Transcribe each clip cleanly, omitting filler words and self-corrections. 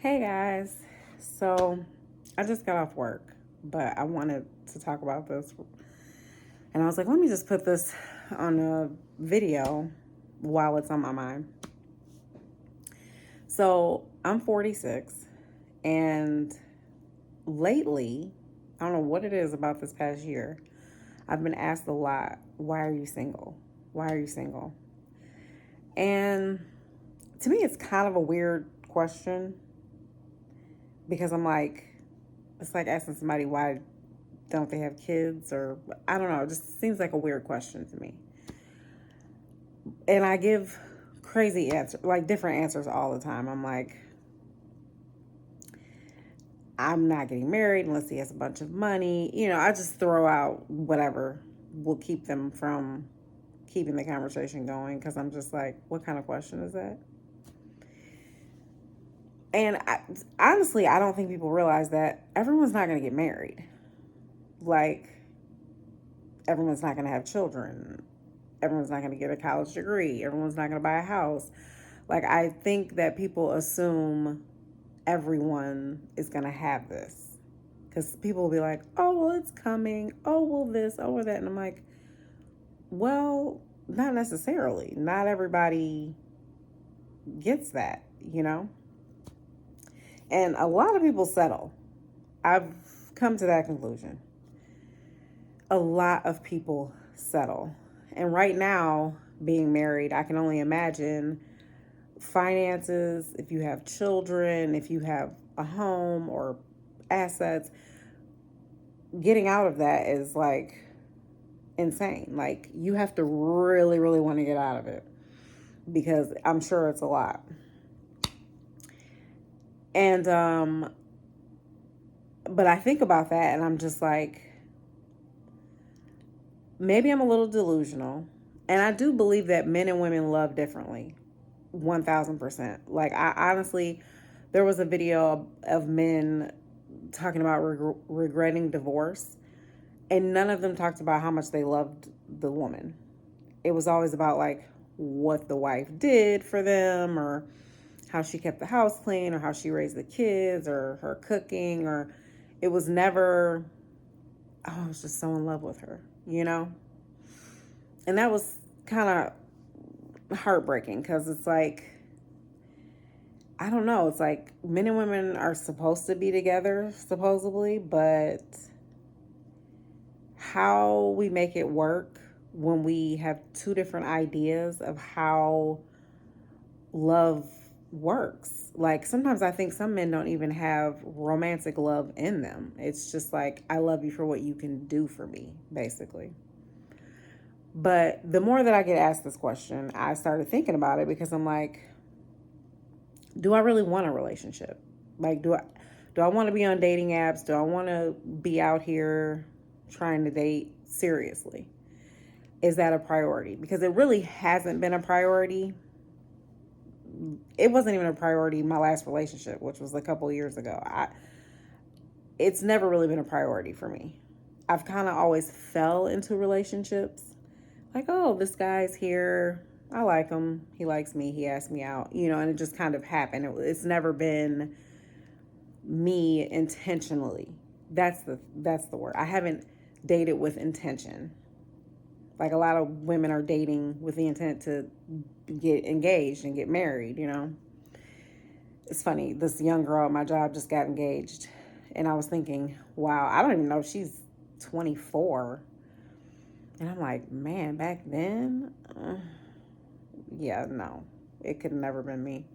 Hey guys. So I just got off work, but I wanted to talk about this. And I was like, let me just put this on a video while it's on my mind. So I'm 46, and lately, I don't know what it is about this past year, I've been asked a lot, why are you single? Why are you single? And to me, it's kind of a weird question because it's like asking somebody why don't they have kids, or I don't know, it just seems like a weird question to me. And I give crazy answers, like different answers all the time. I'm like, I'm not getting married unless he has a bunch of money. I just throw out whatever will keep them from keeping the conversation going, because I'm just like, what kind of question is that? And honestly, I don't think people realize that everyone's not going to get married. Like, everyone's not going to have children. Everyone's not going to get a college degree. Everyone's not going to buy a house. Like, I think that people assume everyone is going to have this. Because people will be like, oh, well, it's coming. Oh, well, this, oh, well, that. And I'm like, well, not necessarily. Not everybody gets that, you know? And a lot of people settle. I've come to that conclusion. A lot of people settle. And right now, being married, I can only imagine finances, if you have children, if you have a home or assets, getting out of that is like insane. Like, you have to really, really want to get out of it, because I'm sure it's a lot. And, but I think about that and I'm just like, maybe I'm a little delusional. And I do believe that men and women love differently. 1000%. Like, I honestly, there was a video of men talking about regretting divorce, and none of them talked about how much they loved the woman. It was always about like what the wife did for them, or how she kept the house clean, or how she raised the kids, or her cooking, or it was never, oh, I was just so in love with her, you know? And that was kind of heartbreaking, because it's like, I don't know. It's like men and women are supposed to be together, supposedly, but how we make it work when we have two different ideas of how love works. Like, sometimes I think some men don't even have romantic love in them. It's just like, I love you for what you can do for me, basically. But the more that I get asked this question, I started thinking about it, because I'm like, do I really want a relationship? Like, do I want to be on dating apps? Do I want to be out here trying to date seriously? Is that a priority? Because it really hasn't been a priority. It wasn't even a priority in my last relationship, which was a couple of years ago. It's never really been a priority for me. I've kind of always fell into relationships. Like, oh, this guy's here. I like him. He likes me. He asked me out, and it just kind of happened. It's never been me intentionally. That's the word. I haven't dated with intention. Like, a lot of women are dating with the intent to get engaged and get married. It's funny. This young girl at my job just got engaged, and I was thinking, wow, I don't even know if she's 24. And I'm like, man, back then, yeah, no, it could have never been me.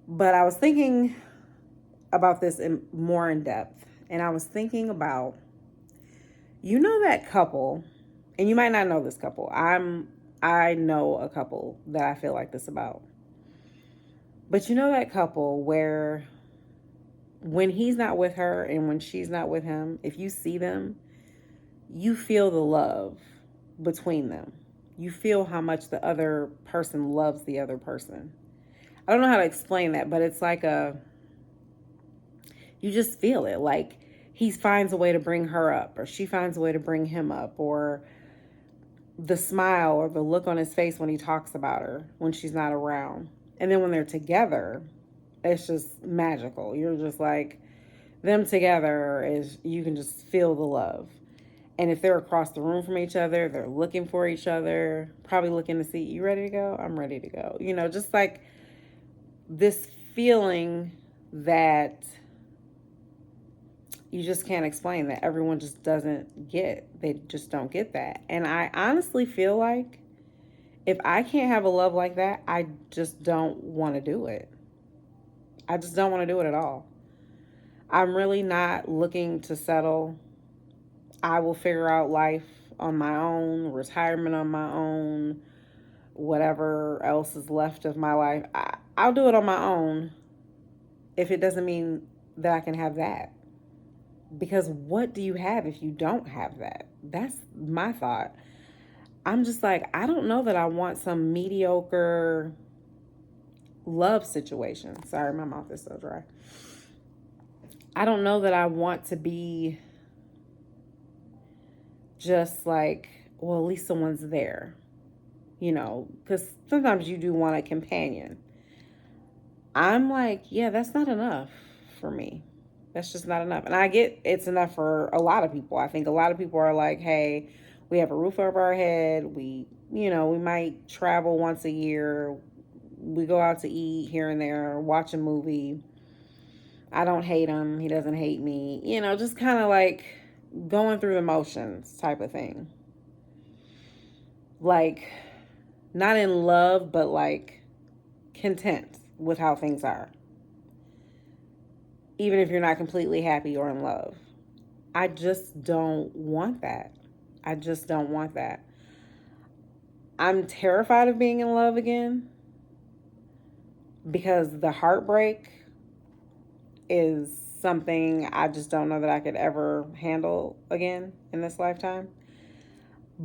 But I was thinking about this more in depth, and I was thinking about, that couple, and you might not know this couple. I know a couple that I feel like this about. But that couple where when he's not with her and when she's not with him, if you see them, you feel the love between them. You feel how much the other person loves the other person. I don't know how to explain that, but it's like you just feel it. Like, he finds a way to bring her up, or she finds a way to bring him up, or the smile or the look on his face when he talks about her when she's not around. And then when they're together, It's just magical. You're just like, them together is, you can just feel the love. And if they're across the room from each other, they're looking for each other, probably looking to see, you ready to go? I'm ready to go. Just like this feeling that you just can't explain, that everyone just doesn't get. They just don't get that. And I honestly feel like if I can't have a love like that, I just don't want to do it. I just don't want to do it at all. I'm really not looking to settle. I will figure out life on my own, retirement on my own, whatever else is left of my life. I'll do it on my own if it doesn't mean that I can have that. Because what do you have if you don't have that? That's my thought. I'm just like, I don't know that I want some mediocre love situation. Sorry, my mouth is so dry. I don't know that I want to be just like, well, at least someone's there, because sometimes you do want a companion. I'm like, yeah, that's not enough for me. That's just not enough. And I get it's enough for a lot of people. I think a lot of people are like, hey, we have a roof over our head. We might travel once a year. We go out to eat here and there, watch a movie. I don't hate him. He doesn't hate me. Just kind of like going through the motions type of thing. Like, not in love, but like content with how things are, even if you're not completely happy or in love. I just don't want that. I just don't want that. I'm terrified of being in love again because the heartbreak is something I just don't know that I could ever handle again in this lifetime.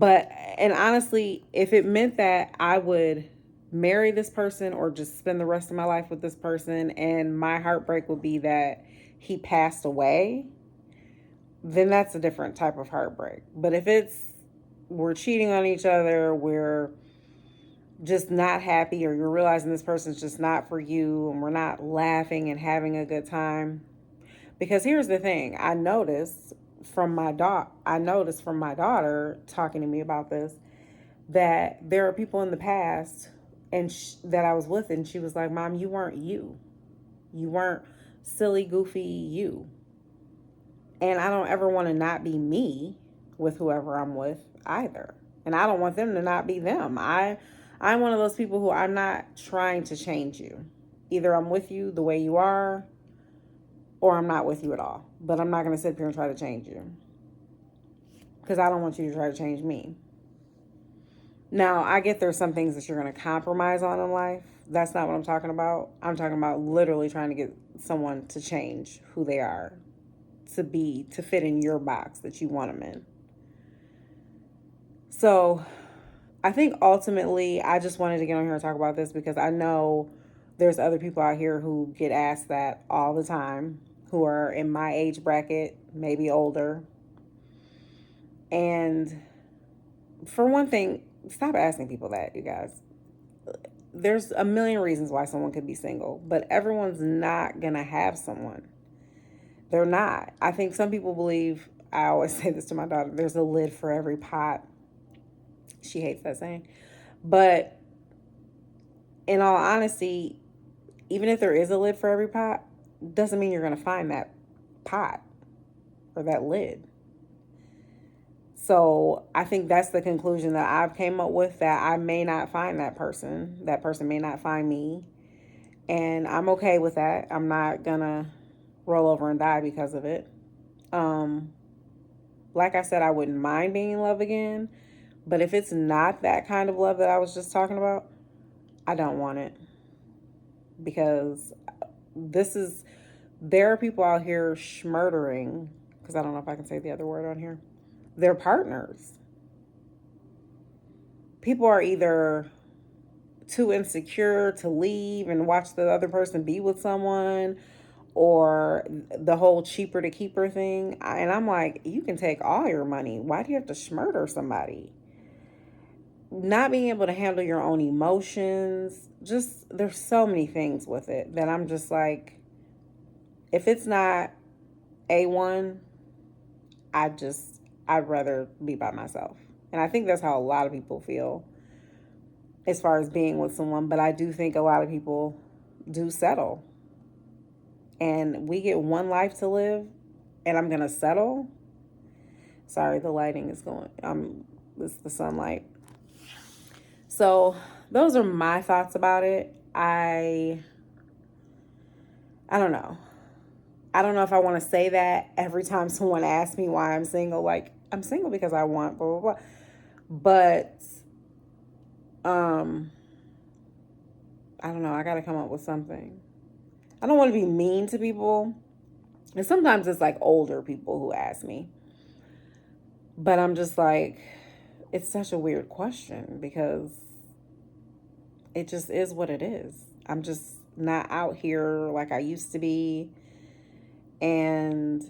And honestly, if it meant that I would marry this person or just spend the rest of my life with this person and my heartbreak would be that he passed away, then that's a different type of heartbreak. But if it's we're cheating on each other, we're just not happy, or you're realizing this person's just not for you, and we're not laughing and having a good time. Because here's the thing, I noticed from my daughter talking to me about this, that there are people in the past that I was with, and she was like, Mom, you weren't you. You weren't silly, goofy you. And I don't ever want to not be me with whoever I'm with either. And I don't want them to not be them. I'm one of those people who, I'm not trying to change you. Either I'm with you the way you are, or I'm not with you at all. But I'm not going to sit here and try to change you, because I don't want you to try to change me. Now, I get there's some things that you're going to compromise on in life. That's not what I'm talking about. I'm talking about literally trying to get someone to change who they are, to fit in your box that you want them in. So I think ultimately I just wanted to get on here and talk about this because I know there's other people out here who get asked that all the time, who are in my age bracket, maybe older. And for one thing, stop asking people that, you guys. There's a million reasons why someone could be single, but everyone's not going to have someone. They're not. I think some people believe, I always say this to my daughter, there's a lid for every pot. She hates that saying. But in all honesty, even if there is a lid for every pot, doesn't mean you're going to find that pot or that lid. So I think that's the conclusion that I've came up with, that I may not find that person. That person may not find me. And I'm okay with that. I'm not going to roll over and die because of it. Like I said, I wouldn't mind being in love again. But if it's not that kind of love that I was just talking about, I don't want it. Because there are people out here schmurdering, because I don't know if I can say the other word on here, their partners. People are either too insecure to leave and watch the other person be with someone, or the whole cheaper to keeper thing. And I'm like, you can take all your money. Why do you have to schmurder somebody? not being able to handle your own emotions. Just, there's so many things with it that I'm just like, if it's not A1, I'd rather be by myself. And I think that's how a lot of people feel as far as being with someone. But I do think a lot of people do settle. And we get one life to live, and I'm going to settle. Sorry, the lighting is going. It's the sunlight. So those are my thoughts about it. I don't know. I don't know if I want to say that every time someone asks me why I'm single. Like, I'm single because I want blah blah blah. But um I don't know. I got to come up with something. I don't want to be mean to people. And sometimes it's like older people who ask me. But I'm just like, it's such a weird question because it just is what it is. I'm just not out here like I used to be. And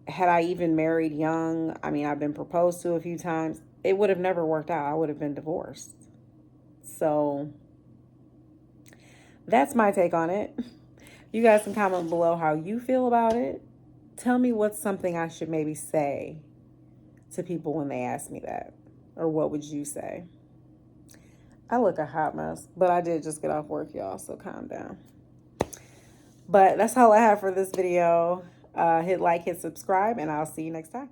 had I even married young, I mean, I've been proposed to a few times. It would have never worked out. I would have been divorced. So that's my take on it. You guys can comment below how you feel about it. Tell me what's something I should maybe say to people when they ask me that. Or what would you say? I look a hot mess, but I did just get off work, y'all, so calm down. But that's all I have for this video. Hit like, hit subscribe, and I'll see you next time.